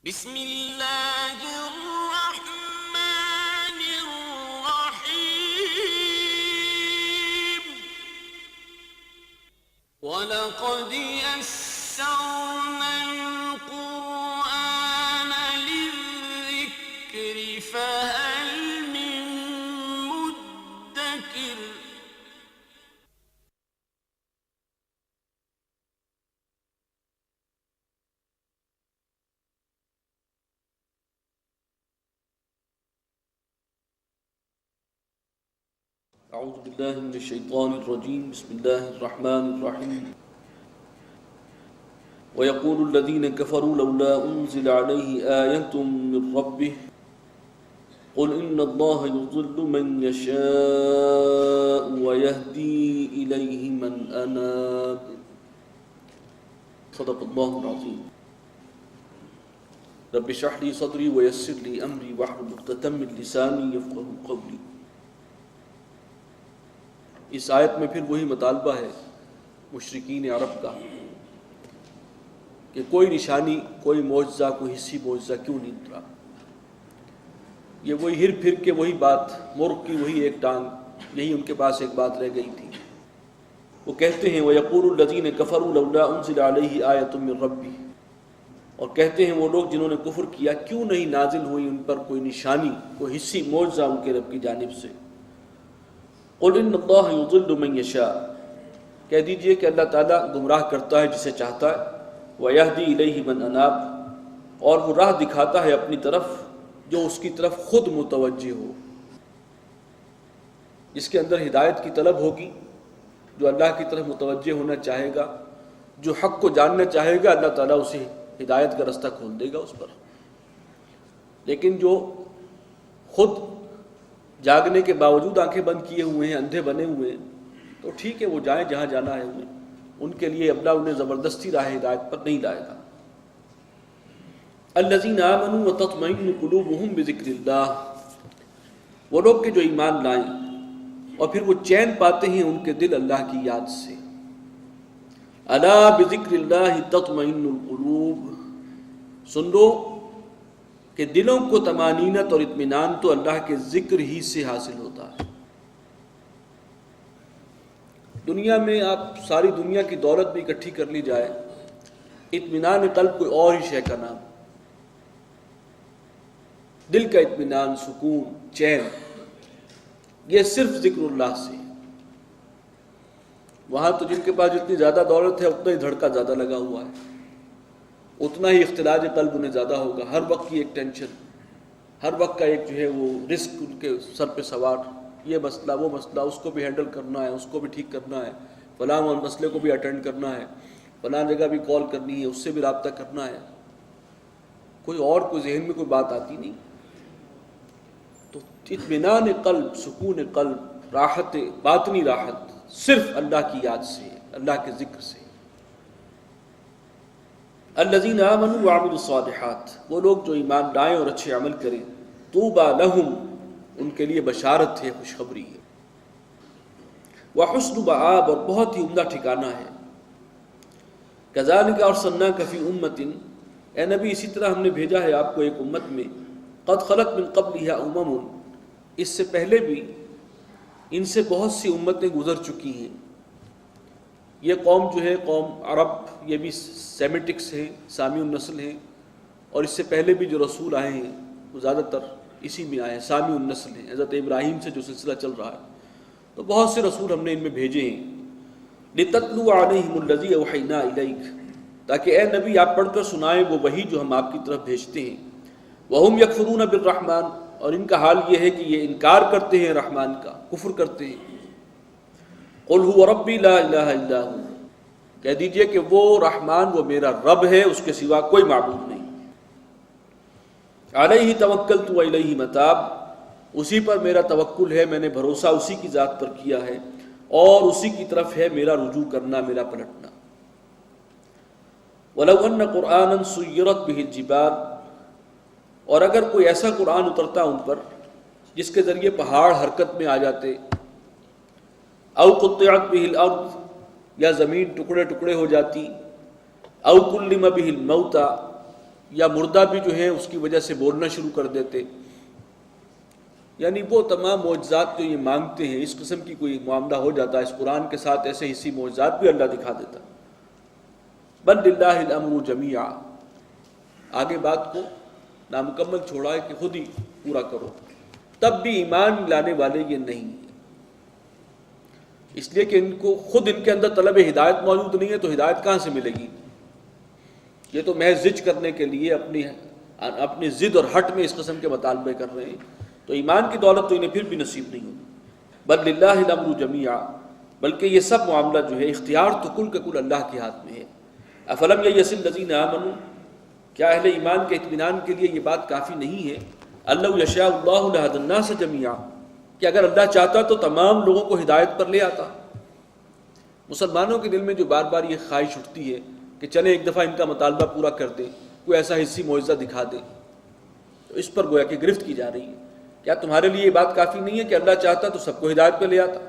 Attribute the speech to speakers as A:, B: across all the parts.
A: بسم اللہ الرحمن الرحیم وَلَقَدْ يَسَّرْنَا الْقُرْآنَ لِلذِّكْرِ فَهَلْ مِن مُدَّكِرٍ
B: اعوذ باللہ من الشیطان الرجیم بسم اللہ الرحمن الرحیم وَيَقُولُ الَّذِينَ كَفَرُوا لَوْلَا أُنزِلَ عَلَيْهِ آيَةٌ مِّن رَّبِّهِ قُلْ إِنَّ اللَّهَ يُضِلُّ مَن يَشَاءُ وَيَهْدِي إِلَيْهِ مَنْ أَنَابَ صدق اللہ العظیم رب اشرح لي صدري ويسر لي أمري واحلل عقدة من لساني يفقهوا قولي۔ اس آیت میں پھر وہی مطالبہ ہے مشرکین عرب کا کہ کوئی نشانی، کوئی معجزہ، کوئی حسی معجزہ کیوں نہیں اترا۔ یہ وہی ہر پھر کے وہی بات، مرغ کی وہی ایک ٹانگ، یہی ان کے پاس ایک بات رہ گئی تھی۔ وہ کہتے ہیں وَيَقُولُ الَّذِينَ كَفَرُوا لَوْلَا أُنزِلَ عَلَيْهِ آيَةٌ مِّن رَّبِّهِ، اور کہتے ہیں وہ لوگ جنہوں نے کفر کیا کیوں نہیں نازل ہوئی ان پر کوئی نشانی، کوئی حسی معجزہ ان کے رب کی جانب سے۔ قُلْ إِنَّ اللَّهَ يُضِلُّ مَن يَشَاءُ، کہہ دیجئے کہ اللہ تعالیٰ گمراہ کرتا ہے جسے چاہتا ہے، وَيَهْدِي إِلَيْهِ مَنْ أَنَابَ، اور وہ راہ دکھاتا ہے اپنی طرف جو اس کی طرف خود متوجہ ہو، جس کے اندر ہدایت کی طلب ہوگی، جو اللہ کی طرف متوجہ ہونا چاہے گا، جو حق کو جاننا چاہے گا، اللہ تعالیٰ اسے ہدایت کا رستہ کھول دے گا اس پر۔ لیکن جو خود جاگنے کے باوجود آنکھیں بند کیے ہوئے ہیں، اندھے بنے ہوئے ہیں، تو ٹھیک ہے وہ جائیں جہاں جانا ہے انہیں، ان کے لیے اللہ انہیں زبردستی راہ ہدایت پر نہیں لائے گا۔ الذین آمنوا وتطمئن قلوبهم بذکر اللہ، وہ لوگ کہ جو ایمان لائیں اور پھر وہ چین پاتے ہیں ان کے دل اللہ کی یاد سے۔ الا بذکر اللہ تطمئن القلوب، سن لو کہ دلوں کو طمانینت اور اطمینان تو اللہ کے ذکر ہی سے حاصل ہوتا ہے۔ دنیا میں آپ ساری دنیا کی دولت بھی اکٹھی کر لی جائے، اطمینان قلب کوئی اور ہی شے کا نام، دل کا اطمینان، سکون، چین، یہ صرف ذکر اللہ سے۔ وہاں تو جن کے پاس جتنی زیادہ دولت ہے اتنا ہی دھڑکا زیادہ لگا ہوا ہے، اتنا ہی اختلاج قلب انہیں زیادہ ہوگا، ہر وقت کی ایک ٹینشن، ہر وقت کا ایک جو ہے وہ رسک ان کے سر پہ سوار، یہ مسئلہ وہ مسئلہ، اس کو بھی ہینڈل کرنا ہے، اس کو بھی ٹھیک کرنا ہے، فلاں مسئلے کو بھی اٹینڈ کرنا ہے، فلاں جگہ بھی کال کرنی ہے، اس سے بھی رابطہ کرنا ہے، کوئی اور کوئی ذہن میں کوئی بات آتی نہیں۔ تو اطمینان قلب، سکون قلب، راحت، باطنی راحت صرف اللہ کی یاد سے، اللہ کے ذکر سے۔ الذین آمنوا وعملوا الصالحات، وہ لوگ جو ایمان لائیں اور اچھے عمل کریں، طوبی لہم، ان کے لیے بشارت ہے، خوشخبری ہے، وحسن مآب، اور بہت ہی عمدہ ٹھکانہ ہے۔ کذالک ارسلناک فی امۃ، اے نبی اسی طرح ہم نے بھیجا ہے آپ کو ایک امت میں، قد خلت من قبلھا امم، اس سے پہلے بھی ان سے بہت سی امتیں گزر چکی ہیں۔ یہ قوم جو ہے قوم عرب، یہ بھی سیمیٹکس ہیں، سامی النسل ہیں، اور اس سے پہلے بھی جو رسول آئے ہیں وہ زیادہ تر اسی میں آئے ہیں، سامی النسل ہیں، حضرت ابراہیم سے جو سلسلہ چل رہا ہے، تو بہت سے رسول ہم نے ان میں بھیجے ہیں۔ لِتَتْلُوَ عَلَيْهِمُ الَّذِي أَوْحَيْنَا إِلَيْكَ، تاکہ اے نبی آپ پڑھ کر سنائیں وہ وحی جو ہم آپ کی طرف بھیجتے ہیں۔ وَهُمْ يَكْفُرُونَ بِالرَّحْمَنِ، اور ان کا حال یہ ہے کہ یہ انکار کرتے ہیں رحمان کا، کفر کرتے ہیں۔ قُلْ هُوَ رَبِّي لَا إِلَٰهَ إِلَّا هُوَ، کہہ دیجئے کہ وہ رحمان وہ میرا رب ہے، اس کے سوا کوئی معبود نہیں۔ علیہ توکلت وإلیہ متاب، اسی پر میرا توکل ہے، میں نے بھروسہ اسی کی ذات پر کیا ہے، اور اسی کی طرف ہے میرا رجوع کرنا، میرا پلٹنا۔ وَلَوْ أَنَّ قُرْآنًا سُيِّرَتْ بِهِ الجِّبَالُ، اور اگر کوئی ایسا قرآن اترتا ان پر جس کے ذریعے پہاڑ حرکت میں آ جاتے، او قطعت بہ الارض، یا زمین ٹکڑے ٹکڑے ہو جاتی، او کلم بہ الموتى، یا مردہ بھی جو ہے اس کی وجہ سے بولنا شروع کر دیتے. یعنی وہ تمام معجزات جو یہ مانگتے ہیں، اس قسم کی کوئی معاملہ ہو جاتا ہے، اس قرآن کے ساتھ ایسے حصی معجزات بھی اللہ دکھا دیتا. بل للہ الامر جمیعا، آگے بات کو نامکمل چھوڑا ہے کہ خود ہی پورا کرو. تب بھی ایمان لانے والے یہ نہیں ہیں، اس لیے کہ ان کو خود ان کے اندر طلب ہدایت موجود نہیں ہے، تو ہدایت کہاں سے ملے گی؟ یہ تو محض ضد کرنے کے لیے اپنی ضد اور ہٹ میں اس قسم کے مطالبے کر رہے ہیں، تو ایمان کی دولت تو انہیں پھر بھی نصیب نہیں ہوگی. بل للہ الامر جمیعا، بلکہ یہ سب معاملہ جو ہے، اختیار تو کل کا کل اللہ کے ہاتھ میں ہے. افلم ییأس الذین آمنوا، کیا اہل ایمان کے اطمینان کے لیے یہ بات کافی نہیں ہے؟ اللہ یشاء اللہ لہدی الناس جمیعا، کہ اگر اللہ چاہتا تو تمام لوگوں کو ہدایت پر لے آتا. مسلمانوں کے دل میں جو بار بار یہ خواہش اٹھتی ہے کہ چلیں ایک دفعہ ان کا مطالبہ پورا کر دیں، کوئی ایسا حصی معجزہ دکھا دیں، تو اس پر گویا کہ گرفت کی جا رہی ہے. کیا تمہارے لیے یہ بات کافی نہیں ہے کہ اللہ چاہتا تو سب کو ہدایت پہ لے آتا،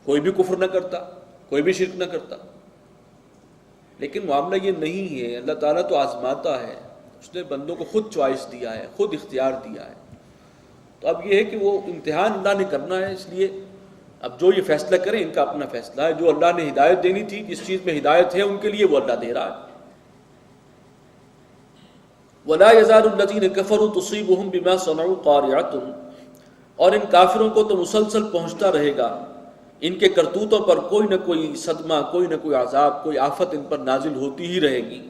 B: کوئی بھی کفر نہ کرتا، کوئی بھی شرک نہ کرتا؟ لیکن معاملہ یہ نہیں ہے. اللہ تعالیٰ تو آزماتا ہے، اس نے بندوں کو خود چوائس دیا ہے، خود اختیار دیا ہے. تو اب یہ ہے کہ وہ امتحان اللہ نے کرنا ہے، اس لیے اب جو یہ فیصلہ کریں ان کا اپنا فیصلہ ہے. جو اللہ نے ہدایت دینی تھی، جس چیز میں ہدایت ہے ان کے لیے وہ اللہ دے رہا ہے. وَلَا يَزَالُ الَّذِينَ كَفَرُوا تُصِيبُهُمْ بِمَا صَنَعُوا قَارِعَةٌ، اور ان کافروں کو تو مسلسل پہنچتا رہے گا ان کے کرتوتوں پر کوئی نہ کوئی صدمہ، کوئی نہ کوئی عذاب، کوئی آفت ان پر نازل ہوتی ہی رہے گی.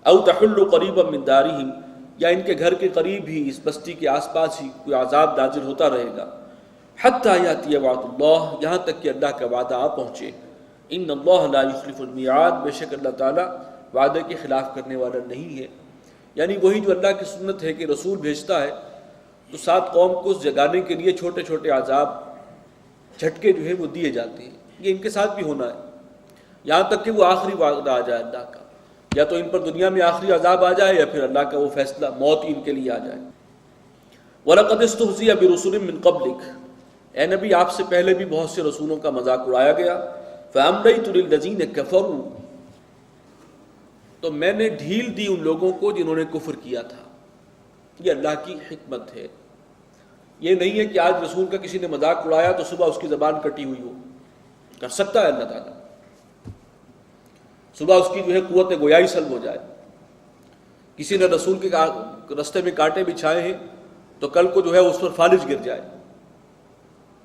B: او تحل قریبا من دارہم، یا ان کے گھر کے قریب ہی، اس بستی کے آس پاس ہی کوئی عذاب نازل ہوتا رہے گا. حتی یاتی وعد اللہ، یہاں تک کہ اللہ کا وعدہ آ پہنچے. ان اللہ لا یخلف المیعاد، بے شک اللہ تعالیٰ وعدے کے خلاف کرنے والا نہیں ہے. یعنی وہی جو اللہ کی سنت ہے کہ رسول بھیجتا ہے تو سات قوم کو جگانے کے لیے چھوٹے چھوٹے عذاب، جھٹکے جو ہے وہ دیے جاتے ہیں. یہ ان کے ساتھ بھی ہونا ہے، یہاں تک کہ وہ آخری وعدہ آ جائے اللہ کا، یا تو ان پر دنیا میں آخری عذاب آ جائے، یا پھر اللہ کا وہ فیصلہ موت ان کے لیے آ جائے. وَلَقَدِ اسْتُهْزِئَ بِرُسُلٍ مِّن قَبْلِكَ، اے نبی آپ سے پہلے بھی بہت سے رسولوں کا مذاق اڑایا گیا. فَأَمْلَيْتُ لِلَّذِينَ كَفَرُوا، تو میں نے ڈھیل دی ان لوگوں کو جنہوں نے کفر کیا تھا. یہ اللہ کی حکمت ہے. یہ نہیں ہے کہ آج رسول کا کسی نے مذاق اڑایا تو صبح اس کی زبان کٹی ہوئی ہو. کر سکتا ہے اللہ تعالیٰ، صبح اس کی جو ہے قوت گویائی سلب ہو جائے. کسی نے رسول کے رستے میں کانٹے بچھائے ہیں تو کل کو جو ہے اس پر فالج گر جائے.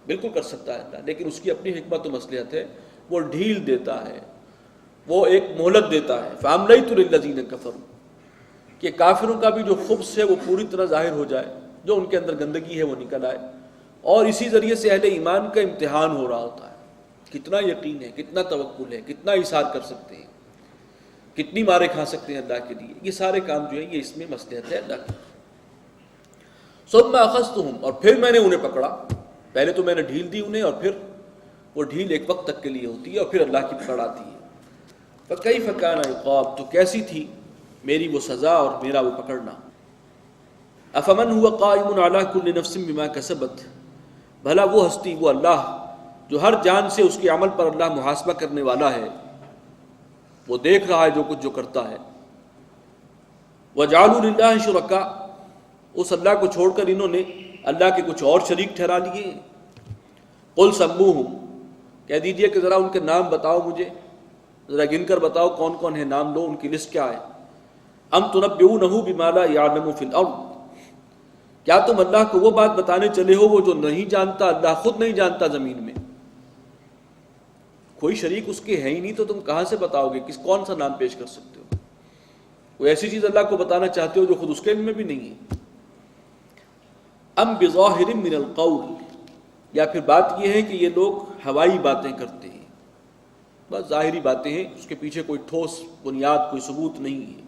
B: بالکل کر سکتا ہے اللہ، لیکن اس کی اپنی حکمت و مصلحت ہے. وہ ڈھیل دیتا ہے، وہ ایک مہلت دیتا ہے. فَأَمْلَيْتُ لِلَّذِينَ كَفَرُوا، کہ کافروں کا بھی جو خبث ہے وہ پوری طرح ظاہر ہو جائے، جو ان کے اندر گندگی ہے وہ نکل آئے. اور اسی ذریعے سے اہل ایمان کا امتحان ہو رہا ہوتا ہے. کتنا یقین ہے، کتنا توکل ہے، کتنا ایثار کر سکتے ہیں، کتنی مارے کھا سکتے ہیں اللہ کے لیے. یہ سارے کام جو ہیں یہ اس میں مصلحت ہے اللہ کی. ثُمَّ أَخَذْتُهُمْ، اور پھر میں نے انہیں پکڑا. پہلے تو میں نے ڈھیل دی انہیں، اور پھر وہ ڈھیل ایک وقت تک کے لیے ہوتی ہے اور پھر اللہ کی پکڑ آتی ہے. فَكَيْفَ كَانَ عِقَابِ، تو کیسی تھی میری وہ سزا اور میرا وہ پکڑنا. أَفَمَنْ هُوَ قَائِمٌ عَلَى كُلِّ نَفْسٍ بِمَا كَسَبَتْ، بھلا وہ ہستی، وہ اللہ جو ہر جان سے اس کے عمل پر اللہ محاسبہ کرنے والا ہے، وہ دیکھ رہا ہے جو کچھ جو کرتا ہے. وَجَعَلُوا لِلَّهِ شُرَكَاءَ، اس اللہ کو چھوڑ کر انہوں نے اللہ کے کچھ اور شریک ٹھہرا لیے. قُلْ سَمُّوهُمْ، کہہ دیجئے کہ ذرا ان کے نام بتاؤ مجھے، ذرا گن کر بتاؤ کون کون ہے، نام لو، ان کی لسٹ کیا ہے. ام تنبئونہ بما لا یعلم فی الارض، کیا تم اللہ کو وہ بات بتانے چلے ہو وہ جو نہیں جانتا، اللہ خود نہیں جانتا زمین میں. کوئی شریک اس کے ہے ہی نہیں تو تم کہاں سے بتاؤ گے، کون سا نام پیش کر سکتے ہو. کوئی ایسی چیز اللہ کو بتانا چاہتے ہو جو خود اس کے علم میں بھی نہیں ہے. ام بظاہر من القول، یا پھر بات یہ ہے کہ یہ لوگ ہوائی باتیں کرتے ہیں، بس ظاہری باتیں ہیں، اس کے پیچھے کوئی ٹھوس بنیاد، کوئی ثبوت نہیں ہے.